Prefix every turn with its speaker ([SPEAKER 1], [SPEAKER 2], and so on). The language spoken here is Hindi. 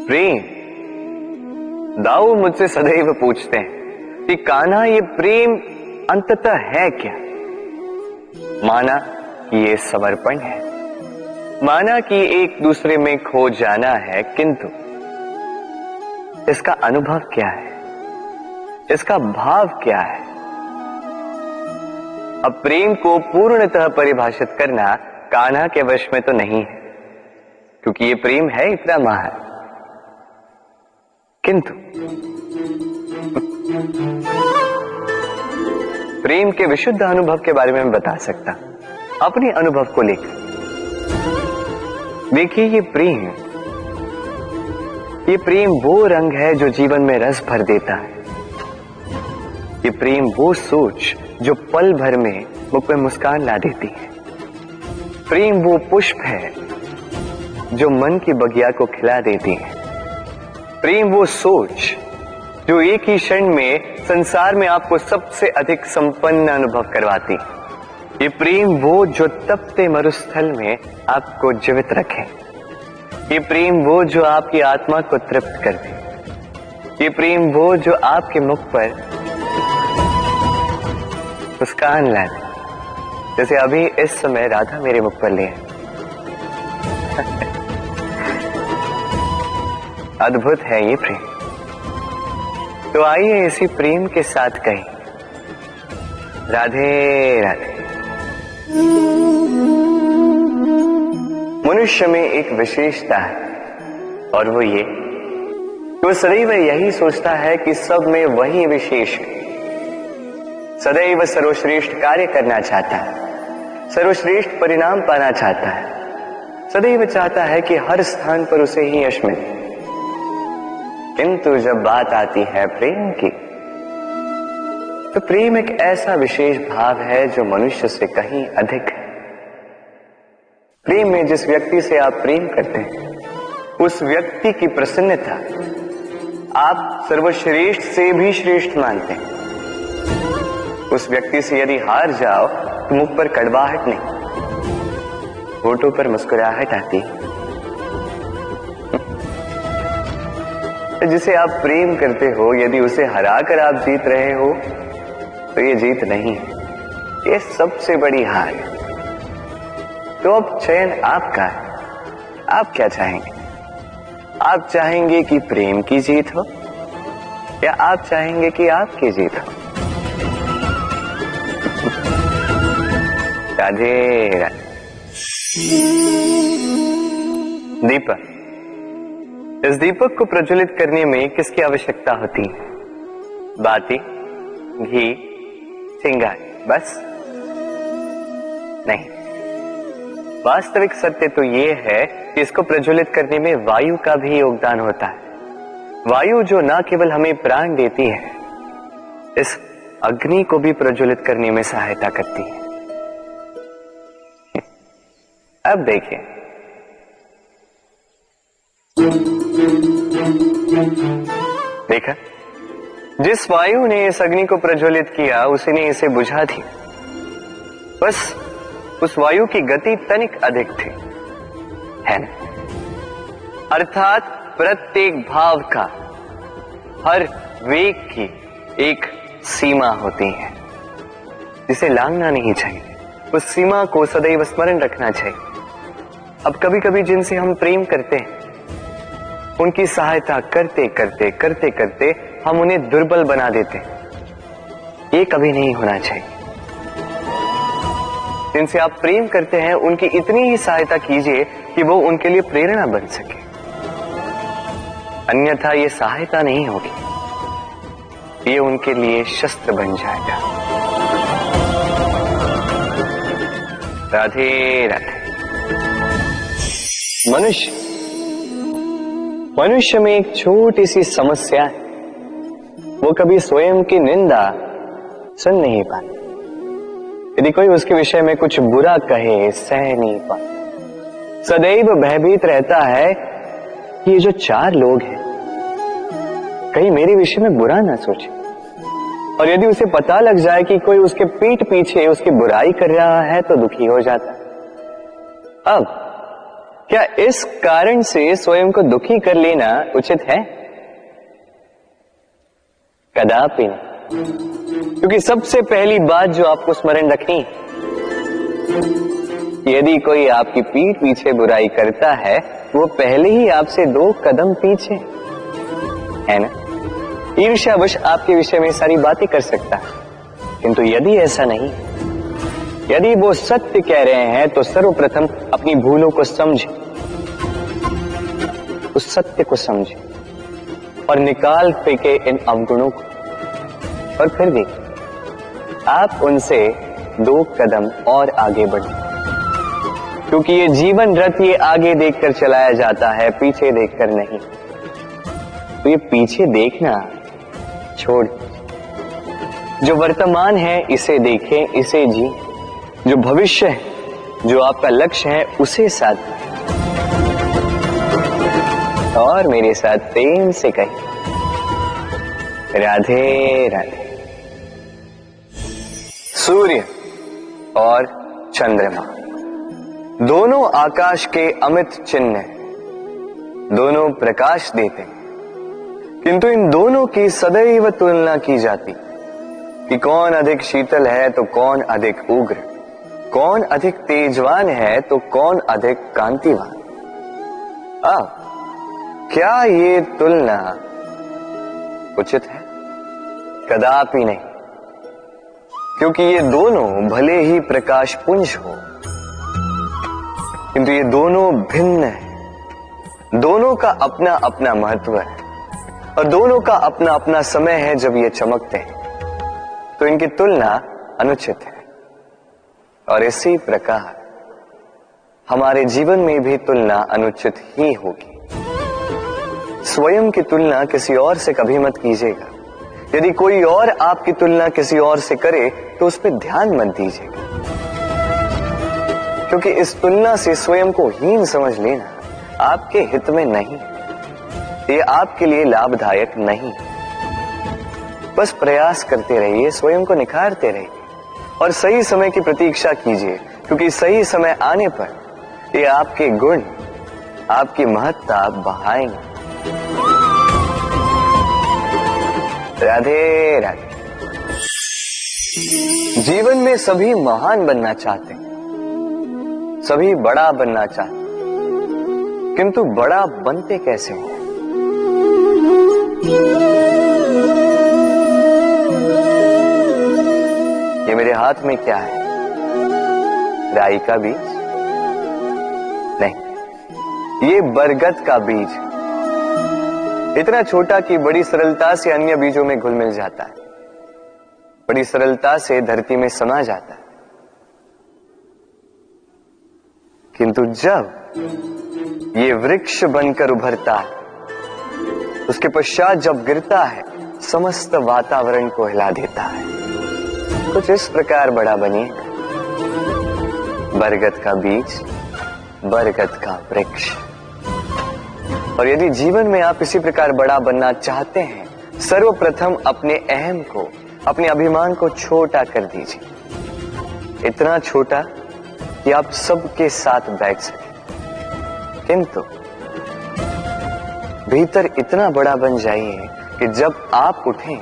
[SPEAKER 1] प्रेम। दाऊ मुझसे सदैव पूछते हैं कि कान्हा ये प्रेम अंततः है क्या। माना कि ये समर्पण है, माना कि एक दूसरे में खो जाना है, किंतु इसका अनुभव क्या है, इसका भाव क्या है। अब प्रेम को पूर्णतः परिभाषित करना कान्हा के वश में तो नहीं है, क्योंकि ये प्रेम है इतना महान। किंतु प्रेम के विशुद्ध अनुभव के बारे में मैं बता सकता अपने अनुभव को लेकर। देखिए, ये प्रेम वो रंग है जो जीवन में रस भर देता है। ये प्रेम वो सोच जो पल भर में मुख में मुस्कान ला देती है। प्रेम वो पुष्प है जो मन की बगिया को खिला देती है। प्रेम वो सोच जो एक ही क्षण में संसार में आपको सबसे अधिक संपन्न अनुभव करवाती है। ये प्रेम वो जो तपते मरुस्थल में आपको जीवित रखे। ये प्रेम वो जो आपकी आत्मा को तृप्त कर दे। ये प्रेम वो जो आपके मुख पर मुस्कान ला दे, जैसे अभी इस समय राधा मेरे मुख पर ले है। अद्भुत है ये प्रेम। तो आइए इसी प्रेम के साथ कहें राधे राधे। मनुष्य में एक विशेषता है, और वो ये कि वो सदैव यही सोचता है कि सब में वही विशेष है। सदैव सर्वश्रेष्ठ कार्य करना चाहता है, सर्वश्रेष्ठ परिणाम पाना चाहता है, सदैव चाहता है कि हर स्थान पर उसे ही यश मिले। किंतु जब बात आती है प्रेम की, तो प्रेम एक ऐसा विशेष भाव है जो मनुष्य से कहीं अधिक है। प्रेम में जिस व्यक्ति से आप प्रेम करते हैं, उस व्यक्ति की प्रसन्नता आप सर्वश्रेष्ठ से भी श्रेष्ठ मानते हैं। उस व्यक्ति से यदि हार जाओ तो मुख पर कड़वाहट नहीं, होठों पर मुस्कुराहट आती। जिसे आप प्रेम करते हो, यदि उसे हराकर आप जीत रहे हो, तो ये जीत नहीं है, ये सबसे बड़ी हार है। तो अब चयन आपका है। आप क्या चाहेंगे? आप चाहेंगे कि प्रेम की जीत हो, या आप चाहेंगे कि आपकी जीत हो? राधे राधे। दीपक, इस दीपक को प्रज्वलित करने में किसकी आवश्यकता होती है? बाती, घी, चिंगारी, बस नहीं। वास्तविक सत्य तो यह है कि इसको प्रज्वलित करने में वायु का भी योगदान होता है। वायु जो न केवल हमें प्राण देती है, इस अग्नि को भी प्रज्वलित करने में सहायता करती है। अब देखिए, देखा, जिस वायु ने इस अग्नि को प्रज्वलित किया, उसी ने इसे बुझा दिया। बस उस वायु की गति तनिक अधिक थी, है ना? अर्थात प्रत्येक भाव का, हर वेग की एक सीमा होती है, जिसे लांघना नहीं चाहिए। उस सीमा को सदैव स्मरण रखना चाहिए। अब कभी कभी जिनसे हम प्रेम करते हैं, उनकी सहायता करते करते करते करते हम उन्हें दुर्बल बना देते हैं। ये कभी नहीं होना चाहिए। जिनसे आप प्रेम करते हैं, उनकी इतनी ही सहायता कीजिए कि वो उनके लिए प्रेरणा बन सके, अन्यथा ये सहायता नहीं होगी, ये उनके लिए शस्त्र बन जाएगा। राधे राधे। मनुष्य में एक छोटी सी समस्या है, वो कभी स्वयं की निंदा सुन नहीं पाता। यदि कोई उसके विषय में कुछ बुरा कहे, सह नहीं पाता। सदैव भयभीत रहता है कि ये जो चार लोग हैं, कहीं मेरे विषय में बुरा ना सोचे। और यदि उसे पता लग जाए कि कोई उसके पीठ पीछे उसकी बुराई कर रहा है, तो दुखी हो जाता है। अब क्या इस कारण से स्वयं को दुखी कर लेना उचित है? कदापि नहीं। क्योंकि सबसे पहली बात जो आपको स्मरण रखनी है, यदि कोई आपकी पीठ पीछे बुराई करता है, वो पहले ही आपसे 2 कदम पीछे है ना। ईर्ष्यावश आपके विषय में सारी बातें कर सकता है, किंतु यदि ऐसा नहीं, यदि वो सत्य कह रहे हैं तो सर्वप्रथम अपनी भूलों को समझे, उस सत्य को समझे और निकाल फेंके इन अवगुणों को, और फिर देखिए आप उनसे 2 कदम और आगे बढ़े। क्योंकि ये जीवन रथ ये आगे देखकर चलाया जाता है, पीछे देखकर नहीं। तो ये पीछे देखना छोड़, जो वर्तमान है इसे देखें, इसे जी। जो भविष्य है, जो आपका लक्ष्य है, उसे साथ और मेरे साथ प्रेम से कहें, राधे राधे। सूर्य और चंद्रमा दोनों आकाश के अमित चिन्ह हैं, दोनों प्रकाश देते हैं, किंतु इन दोनों की सदैव तुलना की जाती कि कौन अधिक शीतल है तो कौन अधिक उग्र, कौन अधिक तेजवान है तो कौन अधिक कांतिवान। अब क्या ये तुलना उचित है? कदापि नहीं। क्योंकि ये दोनों भले ही प्रकाश पुंज हो, किंतु ये दोनों भिन्न है। दोनों का अपना अपना महत्व है और दोनों का अपना अपना समय है जब ये चमकते हैं, तो इनकी तुलना अनुचित है। और इसी प्रकार हमारे जीवन में भी तुलना अनुचित ही होगी। स्वयं की तुलना किसी और से कभी मत कीजिएगा। यदि कोई और आपकी तुलना किसी और से करे तो उस पर ध्यान मत दीजिएगा, क्योंकि इस तुलना से स्वयं को हीन समझ लेना आपके हित में नहीं, ये आपके लिए लाभदायक नहीं। बस प्रयास करते रहिए, स्वयं को निखारते रहिए और सही समय की प्रतीक्षा कीजिए, क्योंकि सही समय आने पर ये आपके गुण, आपकी महत्ता बढ़ाएंगे। राधे राधे। जीवन में सभी महान बनना चाहते हैं, सभी बड़ा बनना चाहते हैं, किंतु बड़ा बनते कैसे हैं? ये मेरे हाथ में क्या है? राई का बीज? नहीं, ये बरगद का बीज, इतना छोटा कि बड़ी सरलता से अन्य बीजों में घुल मिल जाता है, बड़ी सरलता से धरती में समा जाता है। किंतु जब ये वृक्ष बनकर उभरता है, उसके पश्चात जब गिरता है, समस्त वातावरण को हिला देता है। कुछ इस प्रकार बड़ा बनिएगा, बरगद का बीज, बरगद का वृक्ष। और यदि जीवन में आप इसी प्रकार बड़ा बनना चाहते हैं, सर्वप्रथम अपने अहम को, अपने अभिमान को छोटा कर दीजिए, इतना छोटा कि आप सबके साथ बैठ सकें। किंतु भीतर इतना बड़ा बन जाइए कि जब आप उठें